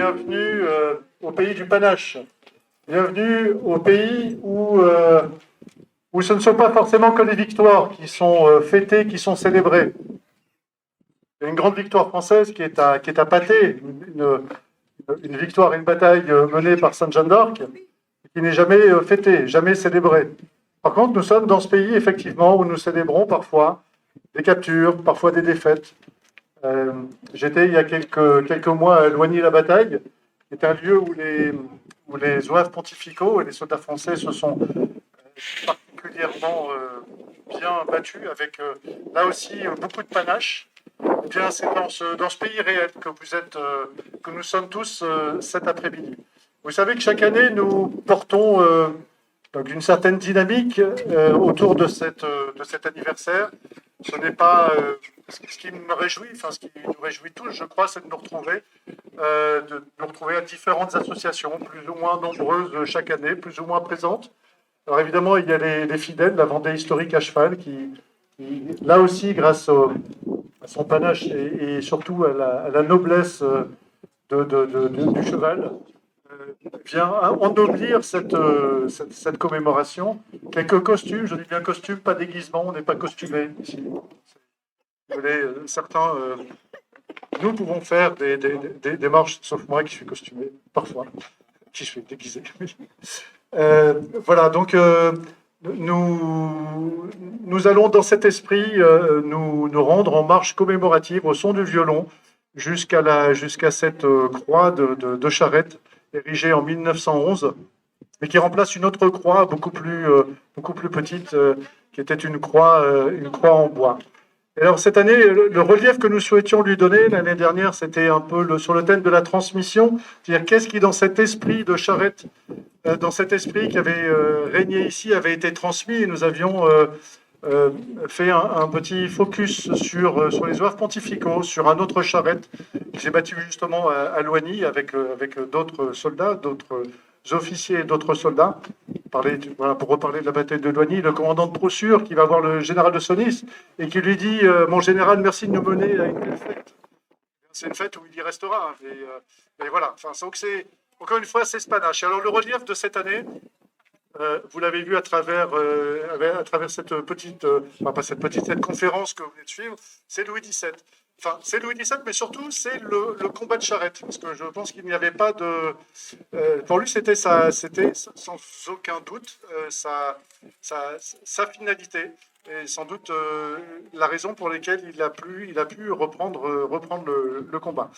bienvenue au pays du panache. Bienvenue au pays où ce ne sont pas forcément que les victoires qui sont fêtées, qui sont célébrées. Il y a une grande victoire française qui est à Patay, une victoire et une bataille menée par Sainte Jeanne d'Arc, qui n'est jamais fêtée, jamais célébrée. Par contre, nous sommes dans ce pays, effectivement, où nous célébrons parfois des captures, parfois des défaites. J'étais il y a quelques mois à Loigny-la-Bataille, qui est un lieu où les zouaves pontificaux et les soldats français se sont particulièrement bien battus, avec là aussi beaucoup de panache. Eh bien, c'est dans ce pays réel que nous sommes tous cet après-midi. Vous savez que chaque année, nous portons donc une certaine dynamique autour de cet anniversaire. Ce n'est pas ce qui me réjouit, enfin ce qui nous réjouit tous, je crois, c'est de nous retrouver à différentes associations, plus ou moins nombreuses chaque année, plus ou moins présentes. Alors évidemment, il y a les fidèles, la Vendée historique à cheval, qui là aussi, grâce à son panache et surtout à la noblesse du cheval, vient ennoblir cette commémoration. Quelques costumes, je dis bien costumes, pas déguisement, on n'est pas costumé ici. Certains, nous pouvons faire des marches, sauf moi qui suis costumé, parfois, qui suis déguisé. Voilà, donc nous allons dans cet esprit nous rendre en marche commémorative au son du violon jusqu'à cette croix de Charette érigée en 1911, mais qui remplace une autre croix beaucoup plus petite, qui était une croix en bois. Et alors cette année, le relief que nous souhaitions lui donner, l'année dernière, c'était un peu sur le thème de la transmission, c'est-à-dire qu'est-ce qui dans cet esprit de Charette, dans cet esprit qui avait régné ici, avait été transmis, et nous avions fait un petit focus sur les zouaves pontificaux, sur un autre Charette qui s'est battu justement à Loigny avec d'autres soldats, d'autres officiers et d'autres soldats. Pour reparler de la bataille de Loigny, le commandant de Broussure qui va voir le général de Sonis et qui lui dit mon général, merci de nous mener à une belle fête. C'est une fête où il y restera. Et voilà, enfin, donc encore une fois, c'est ce panache. Alors le relief de cette année, vous l'avez vu à travers cette petite, cette conférence que vous venez de suivre, c'est Louis XVII. Enfin, c'est Louis XVII, mais surtout, c'est le combat de Charette. Parce que je pense qu'il n'y avait pas de... pour lui, c'était sans aucun doute sa finalité. Et sans doute la raison pour laquelle il a pu reprendre le combat.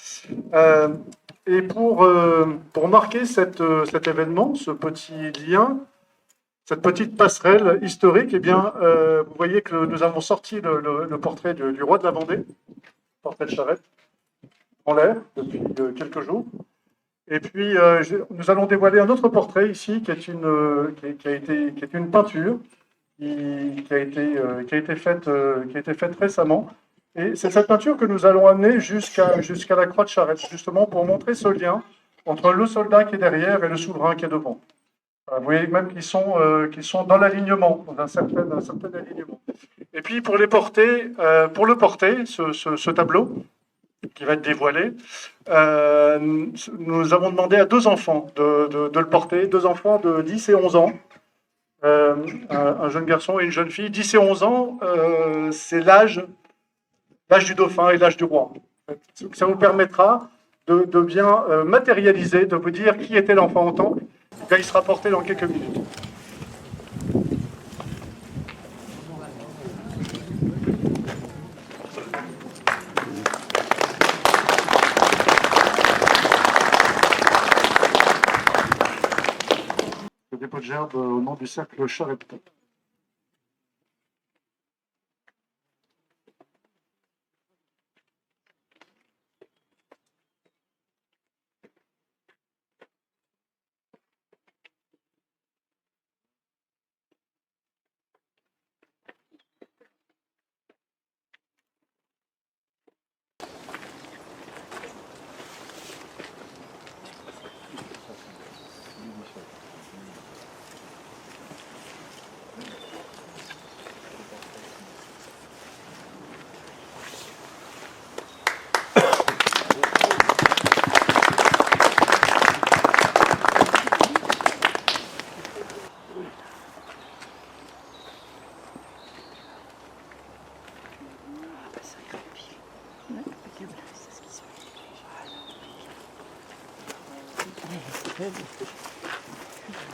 Et pour marquer cet événement, ce petit lien, cette petite passerelle historique, eh bien, vous voyez que nous avons sorti le portrait du roi de la Vendée, portrait de Charette, en l'air depuis quelques jours. Et puis, nous allons dévoiler un autre portrait ici, qui est une peinture qui a été faite récemment. Et c'est cette peinture que nous allons amener jusqu'à la croix de Charette, justement pour montrer ce lien entre le soldat qui est derrière et le souverain qui est devant. Vous voyez même qu'ils sont dans l'alignement, dans un certain alignement. Et puis pour le porter, ce tableau qui va être dévoilé, nous avons demandé à deux enfants de le porter, deux enfants de 10 et 11 ans, un jeune garçon et une jeune fille. 10 et 11 ans, c'est l'âge du dauphin et l'âge du roi. Ça vous permettra de bien matérialiser, de vous dire qui était l'enfant au temple. Il sera porté dans quelques minutes. Le dépôt de gerbe au nom du cercle Charette.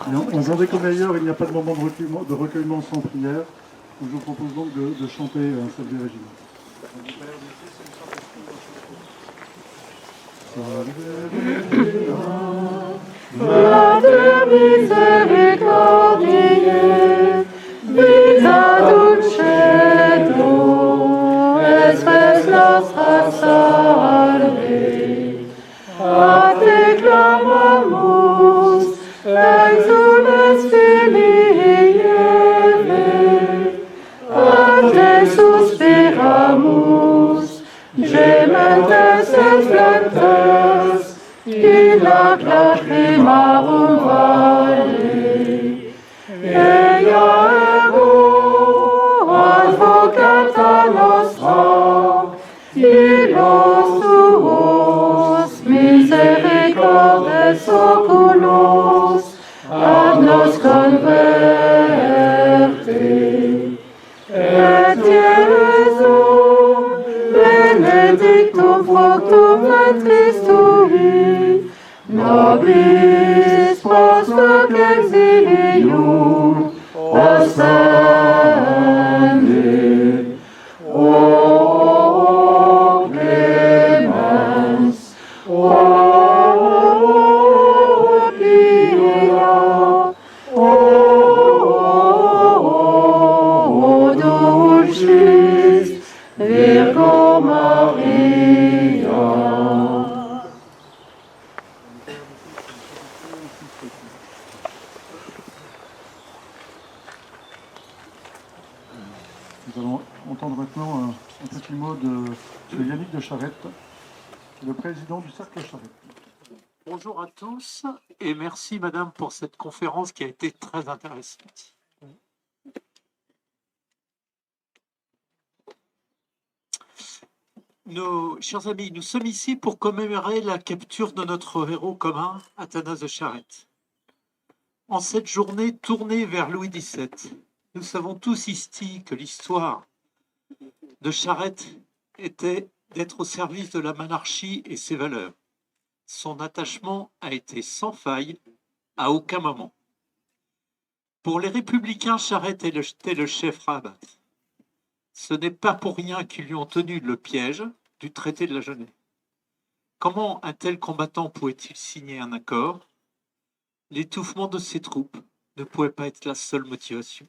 En Vendée comme ailleurs, il n'y a pas de moment de recueillement sans prière. Je vous propose donc de chanter un Salve Regina. Mater misericordiae, vita dulcedo, espes nostra salve. A te clamamus, exules Filii Eve, a te suspiramus, gementes et flentes, in lac lacrimarum vale. Eia ego, advocata nostra, illos tuos, misericordes oculos, ad nos converte. Et Iesum, benedictum fructum ventris tui, nobis post hoc exilium ostende. O clemens, o pia, o dulcis Virgo Maria. Nous allons entendre maintenant un petit mot de Yannick de Charette, le président du Cercle Charette. Bonjour à tous et merci Madame pour cette conférence qui a été très intéressante. Nos chers amis, nous sommes ici pour commémorer la capture de notre héros commun, Athanase de Charette. En cette journée tournée vers Louis XVII, nous savons tous ici que l'histoire de Charette était d'être au service de la monarchie et ses valeurs. Son attachement a été sans faille à aucun moment. Pour les républicains, Charette était le chef à abattre. Ce n'est pas pour rien qu'ils lui ont tenu le piège du traité de la Genève. Comment un tel combattant pouvait-il signer un accord? L'étouffement de ses troupes ne pouvait pas être la seule motivation.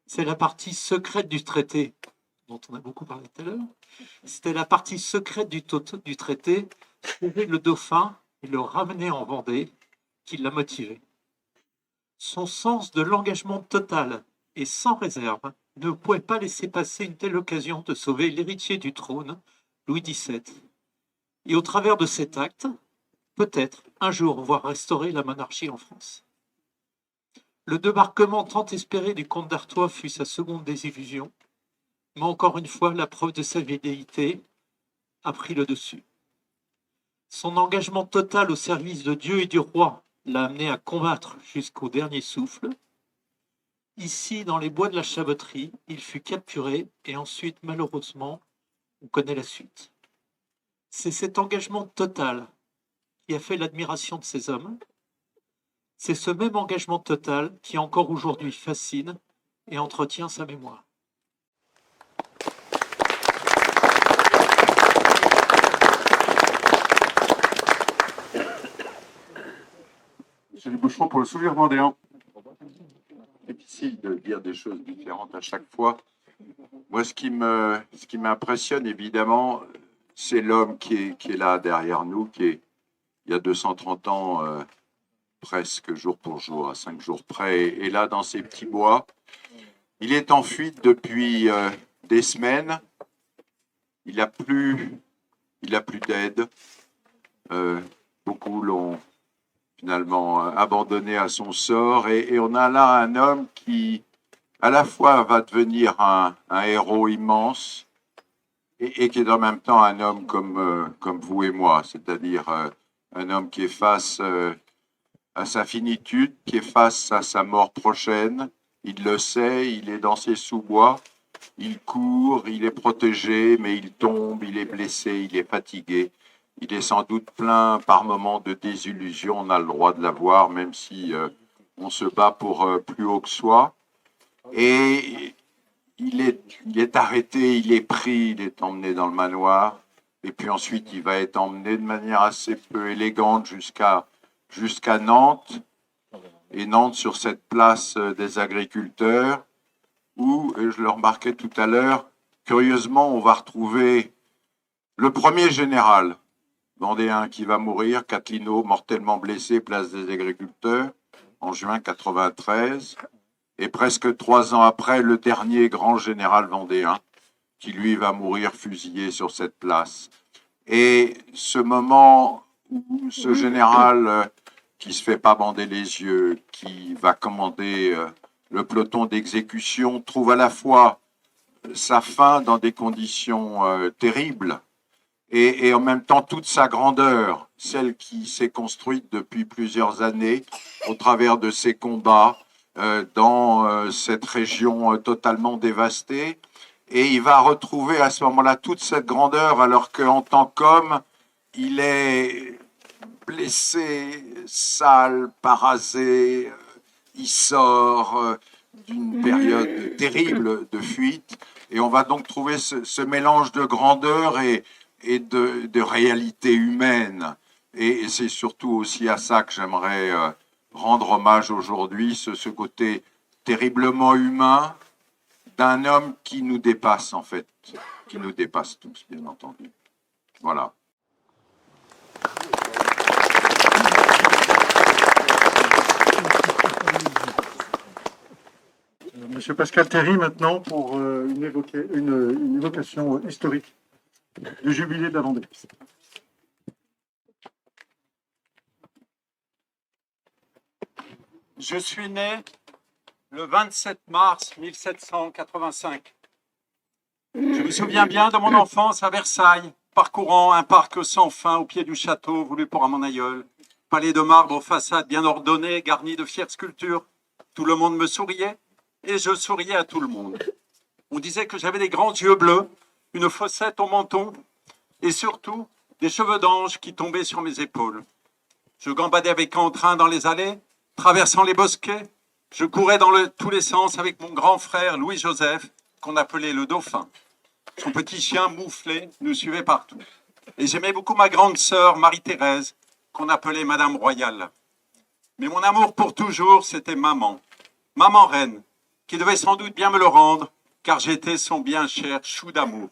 C'est la partie secrète du traité, dont on a beaucoup parlé tout à l'heure. C'était la partie secrète du traité, sauver le dauphin et le ramener en Vendée, qui l'a motivé. Son sens de l'engagement total et sans réserve ne pouvait pas laisser passer une telle occasion de sauver l'héritier du trône, Louis XVII. Et au travers de cet acte, peut-être un jour voir restaurer la monarchie en France. Le débarquement tant espéré du comte d'Artois fut sa seconde désillusion, mais encore une fois, la preuve de sa fidélité a pris le dessus. Son engagement total au service de Dieu et du roi l'a amené à combattre jusqu'au dernier souffle. Ici, dans les bois de la Chavoterie, il fut capturé et ensuite, malheureusement, on connaît la suite. C'est cet engagement total qui a fait l'admiration de ces hommes. C'est ce même engagement total qui encore aujourd'hui fascine et entretient sa mémoire. Monsieur Boucheron pour le Souvenir vendéen. C'est difficile de dire des choses différentes à chaque fois. Moi, ce qui m'impressionne évidemment, c'est l'homme qui est là derrière nous, qui est, il y a 230 ans, presque jour pour jour, à 5 jours près, et là dans ces petits bois. Il est en fuite depuis des semaines. Il n'a plus d'aide. Beaucoup l'ont finalement abandonné à son sort. Et on a là un homme qui, à la fois, va devenir un héros immense et qui est en même temps un homme comme vous et moi, c'est-à-dire un homme qui est face à sa finitude, qui est face à sa mort prochaine. Il le sait, il est dans ses sous-bois, il court, il est protégé, mais il tombe, il est blessé, il est fatigué. Il est sans doute plein par moments de désillusion, on a le droit de l'avoir, même si on se bat pour plus haut que soi. Et il est arrêté, il est pris, il est emmené dans le manoir. Et puis ensuite, il va être emmené de manière assez peu élégante jusqu'à Nantes. Et Nantes, sur cette place des agriculteurs, où, je le remarquais tout à l'heure, curieusement, on va retrouver le premier général vendéen qui va mourir, Catlino, mortellement blessé, place des agriculteurs, en juin 93. Et presque 3 ans après, le dernier grand général vendéen, qui lui va mourir fusillé sur cette place. Et ce moment où ce général qui se fait pas bander les yeux, qui va commander le peloton d'exécution, trouve à la fois sa fin dans des conditions terribles et en même temps toute sa grandeur, celle qui s'est construite depuis plusieurs années au travers de ses combats dans cette région totalement dévastée. Et il va retrouver à ce moment-là toute cette grandeur, alors qu'en tant qu'homme, il est blessé, sale, parasé, il sort d'une période terrible de fuite. Et on va donc trouver ce mélange de grandeur et de réalité humaine. Et c'est surtout aussi à ça que j'aimerais rendre hommage aujourd'hui, ce côté terriblement humain d'un homme qui nous dépasse, en fait, qui nous dépasse tous, bien entendu. Voilà. Monsieur Pascal Théry, maintenant, pour une évocation historique du jubilé de la Vendée. Je suis né le 27 mars 1785. Je me souviens bien de mon enfance à Versailles, parcourant un parc sans fin au pied du château voulu pour mon aïeul. Palais de marbre aux façades bien ordonnées, garnies de fières sculptures. Tout le monde me souriait et je souriais à tout le monde. On disait que j'avais des grands yeux bleus, une fossette au menton et surtout des cheveux d'ange qui tombaient sur mes épaules. Je gambadais avec entrain dans les allées, traversant les bosquets. Je courais dans tous les sens avec mon grand frère Louis-Joseph, qu'on appelait le Dauphin. Son petit chien mouflé nous suivait partout. Et j'aimais beaucoup ma grande sœur Marie-Thérèse, qu'on appelait Madame Royale. Mais mon amour pour toujours, c'était maman. Maman reine, qui devait sans doute bien me le rendre, car j'étais son bien cher chou d'amour.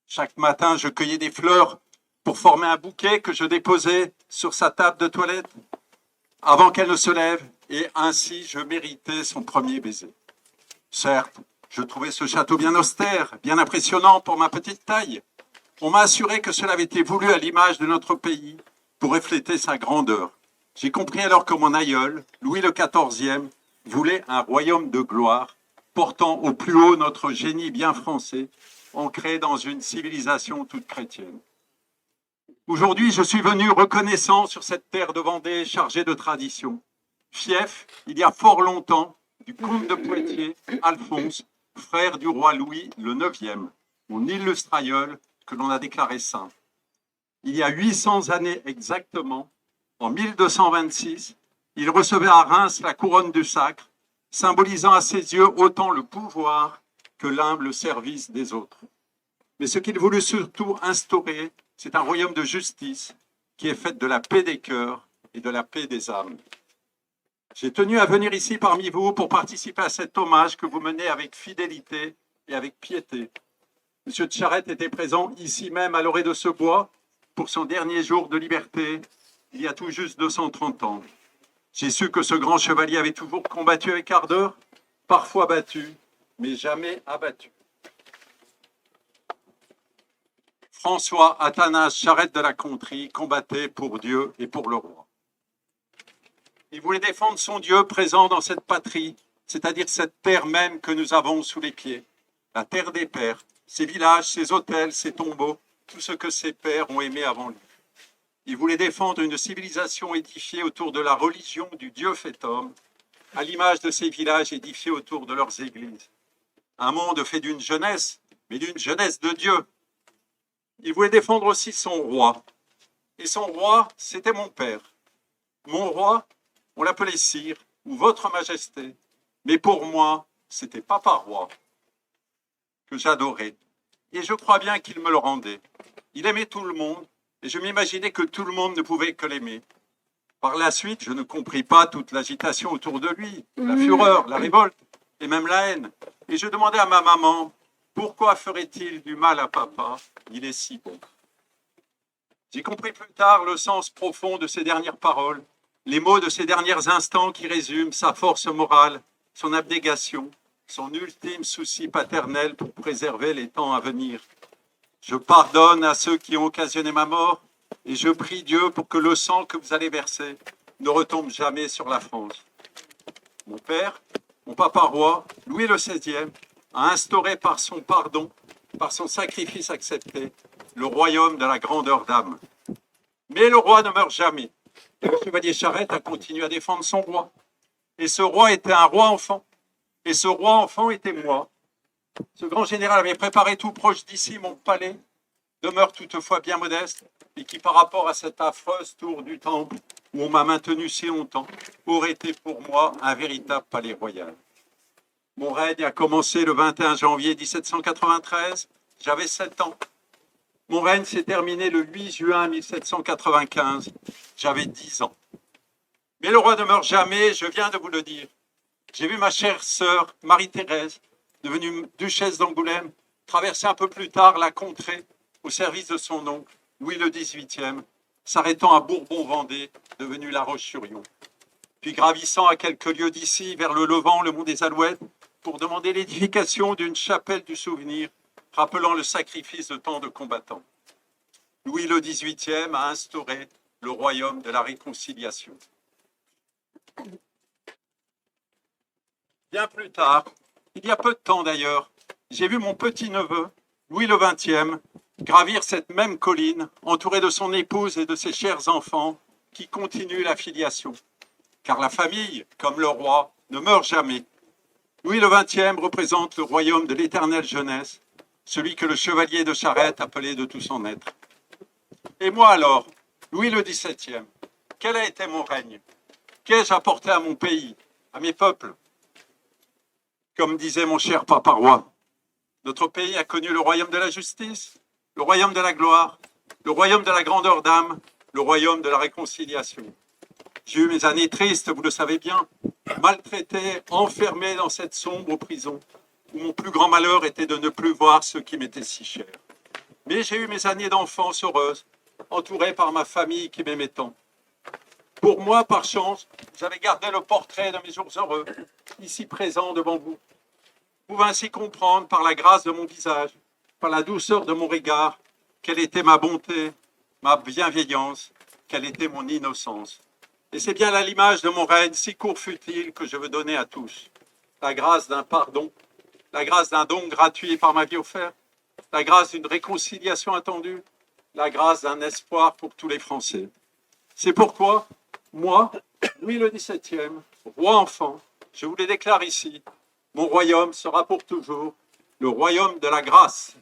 Chaque matin, je cueillais des fleurs pour former un bouquet que je déposais sur sa table de toilette avant qu'elle ne se lève, et ainsi je méritais son premier baiser. Certes, je trouvais ce château bien austère, bien impressionnant pour ma petite taille. On m'a assuré que cela avait été voulu à l'image de notre pays pour refléter sa grandeur. J'ai compris alors que mon aïeul, Louis le XIVe, voulait un royaume de gloire, portant au plus haut notre génie bien français, ancré dans une civilisation toute chrétienne. Aujourd'hui, je suis venu reconnaissant sur cette terre de Vendée chargée de traditions. Fief, il y a fort longtemps, du comte de Poitiers, Alphonse, frère du roi Louis le IXe, mon illustre aïeul que l'on a déclaré saint. Il y a 800 années exactement, en 1226, il recevait à Reims la couronne du sacre, symbolisant à ses yeux autant le pouvoir que l'humble service des autres. Mais ce qu'il voulut surtout instaurer, c'est un royaume de justice qui est fait de la paix des cœurs et de la paix des âmes. J'ai tenu à venir ici parmi vous pour participer à cet hommage que vous menez avec fidélité et avec piété. Monsieur de Charette était présent ici même à l'orée de ce bois pour son dernier jour de liberté, il y a tout juste 230 ans. J'ai su que ce grand chevalier avait toujours combattu avec ardeur, parfois battu, mais jamais abattu. François Athanase Charette de la Contrie combattait pour Dieu et pour le roi. Il voulait défendre son Dieu présent dans cette patrie, c'est-à-dire cette terre même que nous avons sous les pieds, la terre des pères, ses villages, ses hôtels, ses tombeaux, tout ce que ses pères ont aimé avant lui. Il voulait défendre une civilisation édifiée autour de la religion du Dieu fait homme, à l'image de ces villages édifiés autour de leurs églises. Un monde fait d'une jeunesse, mais d'une jeunesse de Dieu. Il voulait défendre aussi son roi, Et son roi, c'était mon père. Mon roi, on l'appelait sire ou votre majesté. Mais pour moi, c'était Papa Roi, que j'adorais. Et je crois bien qu'il me le rendait. Il aimait tout le monde, et je m'imaginais que tout le monde ne pouvait que l'aimer. Par la suite, je ne compris pas toute l'agitation autour de lui, la fureur, la révolte, et même la haine. Et je demandais à ma maman, pourquoi ferait-il du mal à papa? Il est si bon. J'ai compris plus tard le sens profond de ces dernières paroles, les mots de ces derniers instants qui résument sa force morale, son abnégation, son ultime souci paternel pour préserver les temps à venir. Je pardonne à ceux qui ont occasionné ma mort et je prie Dieu pour que le sang que vous allez verser ne retombe jamais sur la France. Mon père, mon papa roi, Louis XVI, a instauré par son pardon, par son sacrifice accepté, le royaume de la grandeur d'âme. Mais le roi ne meurt jamais. Et le chevalier Charette a continué à défendre son roi. Et ce roi était un roi enfant. Et ce roi enfant était moi. Ce grand général avait préparé tout proche d'ici mon palais, demeure toutefois bien modeste, et qui par rapport à cette affreuse tour du temple, où on m'a maintenu si longtemps, aurait été pour moi un véritable palais royal. Mon règne a commencé le 21 janvier 1793, j'avais 7 ans. Mon règne s'est terminé le 8 juin 1795, j'avais 10 ans. Mais le roi ne meurt jamais, je viens de vous le dire. J'ai vu ma chère sœur Marie-Thérèse, devenue duchesse d'Angoulême, traverser un peu plus tard la contrée au service de son oncle, Louis le XVIII, s'arrêtant à Bourbon-Vendée, devenu La Roche-sur-Yon. Puis gravissant à quelques lieues d'ici, vers le Levant, le mont des Alouettes, pour demander l'édification d'une chapelle du souvenir, rappelant le sacrifice de tant de combattants. Louis le XVIII a instauré le royaume de la réconciliation. Bien plus tard, il y a peu de temps d'ailleurs, j'ai vu mon petit-neveu, Louis le XXe, gravir cette même colline, entouré de son épouse et de ses chers enfants, qui continuent la filiation. Car la famille, comme le roi, ne meurt jamais. Louis le XXe représente le royaume de l'éternelle jeunesse, celui que le chevalier de Charette appelait de tout son être. Et moi alors, Louis le XVIIe, quel a été mon règne? Qu'ai-je apporté à mon pays, à mes peuples? Comme disait mon cher papa roi, notre pays a connu le royaume de la justice, le royaume de la gloire, le royaume de la grandeur d'âme, le royaume de la réconciliation. J'ai eu mes années tristes, vous le savez bien, maltraité, enfermé dans cette sombre prison, où mon plus grand malheur était de ne plus voir ce qui m'était si cher. Mais j'ai eu mes années d'enfance heureuse, entouré par ma famille qui m'aimait tant. Pour moi, par chance, j'avais gardé le portrait de mes jours heureux, ici présent devant vous. Vous pouvez ainsi comprendre par la grâce de mon visage, par la douceur de mon regard, quelle était ma bonté, ma bienveillance, quelle était mon innocence. Et c'est bien à l'image de mon règne, si court fut-il, que je veux donner à tous. La grâce d'un pardon, la grâce d'un don gratuit par ma vie offerte, la grâce d'une réconciliation attendue, la grâce d'un espoir pour tous les Français. C'est pourquoi, moi, Louis le XVIIe, roi enfant, je vous le déclare ici, mon royaume sera pour toujours le royaume de la grâce.